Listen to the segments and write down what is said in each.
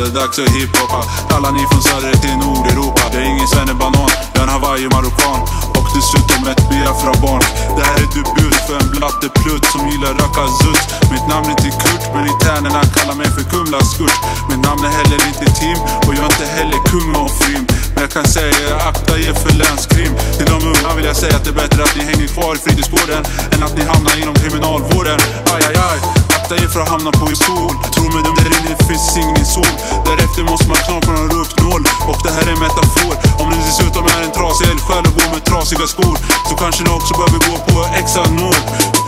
det är dags att hiphoppa. Alla ni från söder till Nordeuropa. Jag är ingen svennebanan, jag är en Hawaii-marokkan. Och dessutom ett Biafra-barn. Det här är debut för en blatteplutt som gillar raka zutt. Mitt namn är inte Kurt, men internerna kallar mig för Kumla-skurt. Mitt namn är heller inte Tim, och jag är inte heller kung och frim. Men jag kan säga akta er för länskrim. Till de unga vill jag säga att det är bättre att ni hänger kvar i fritidsgården än att ni hamnar inom kriminalvården. Aj, aj, aj. Akta er för att hamna på sol. Tro mig, där inne finns ingen sol. Därefter måste man knappa någon röknål. Och det här är en metafor. Om ni dessutom är en trasig eldsjäl och går med trasiga skor, så kanske ni också behöver gå på Exanol.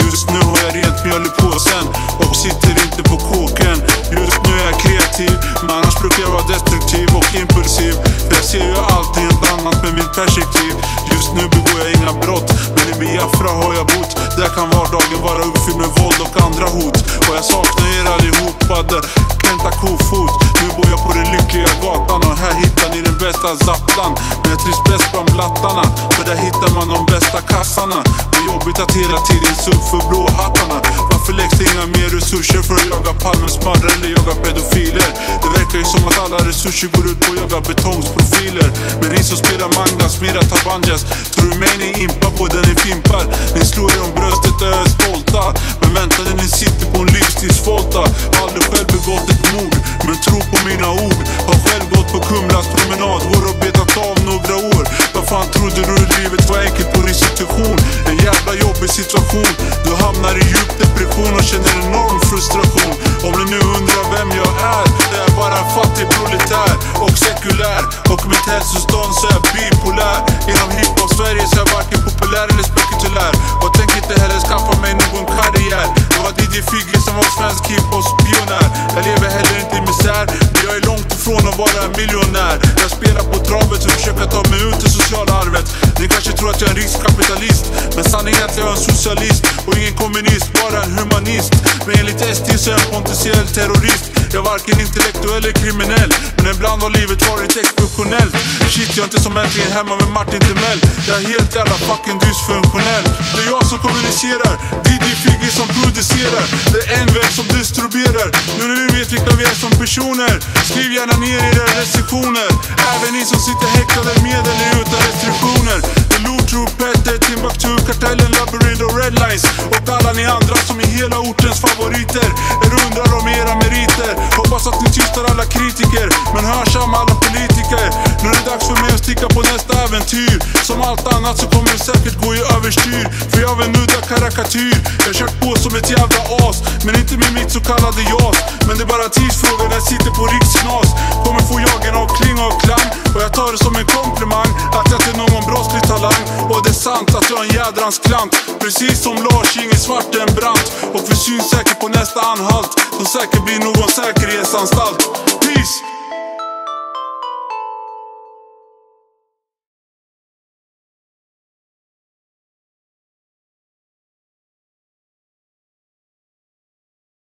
Just nu har jag rent mjöl i påsen och sitter inte på kåken. Just nu är jag kreativ, men annars brukar jag vara destruktiv och impulsiv. För jag ser ju allt helt annat med mitt perspektiv. Just nu begår jag inga brott, men i Biafra har jag bott. Där kan vardagen vara uppfylld med våld och andra hot. Och jag saknar er allihopa där Kenta Kofot. Nu bor jag på den lyckliga gatan och här hittar ni den bästa zappan. Men jag trivs bäst bland blattarna, för där hittar man de bästa kassarna. Det är jobbigt att hela tiden suff för blåhattarna. Varför läggs det inga mer resurser för att jaga palmesmarrar eller jaga pedofiler? Det verkar ju som att alla resurser går ut på att jaga betongsprofiler. Men ni som spelar mangas, mera tabanjas, tror du mig ni impar på den ni fimpar? Ni slår er om bröstet och är stolta, men vänta när ni sitter på en livstidsfolta. Aldrig själv begått ett mord, men tro på mina ord. Har själv gått på Kumlas promenadvår och betat av några år. Vad fan trodde du livet var enkelt på restitution? En jävla jobbig situation. Du hamnar i djup depression och känner enorm frustration. Om ni nu undrar vem jag är, det är bara en fattig proletär och sekulär. Och mitt hälsostånd så är jag bipolär. Inom hiphop Sverige så är jag varken populär eller spekulär. Och tänker inte heller skaffa mig någon karriär. Det var DJ Figge som var svensk hiphops pionjär. Jag lever heller inte i misär, men jag är långt ifrån att vara en miljonär. Jag spelar på travet och försöker ta mig ut det sociala arvet. Ni kanske tror att jag är en rikskapitalist, men sanningen är att jag är en socialist och ingen kommunist, bara en humanist. Men enligt SD så är jag en potentiell terrorist. Jag är varken intellektuell eller kriminell, men ibland har livet varit exceptionellt. Shit, jag är inte som äntligen hemma med Martin Timell. Jag är helt jävla fucking dysfunktionell. Det är jag som kommunicerar, DJ Figge som producerar. Det är en väg som distribuerar. Nu när vi vet vilka vi är som personer, skriv gärna ner era restriktioner. Även ni som sitter häktade med eller utan restriktioner. Lotro, Petter, Timbuktu, Kartellen, Labyrinth och Redlines. Och alla ni andra som är hela ortens favoriter. Er undrar om era meriter. Hoppas att ni tystar alla kritiker, men hörsamma alla politiker. Nu är det dags för mig att sticka på nästa äventyr. Som allt annat så kommer det säkert gå i överstyr, för jag vill nudda karikatyr. Jag har kört på som ett jävla as, men inte med mitt så kallade jas. Men det är bara tidsfråga när jag sitter på riksknas. Kommer få jagen av klinga och klang, och jag tar det som en komplimang att jag till någon brottslig talang. Och det är sant att jag är en jädrans klant, precis som Lars Inge Svartenbrandt. Och vi syns säkert på nästa anhalt, som säkert blir någon säkerhetsanstalt. Peace!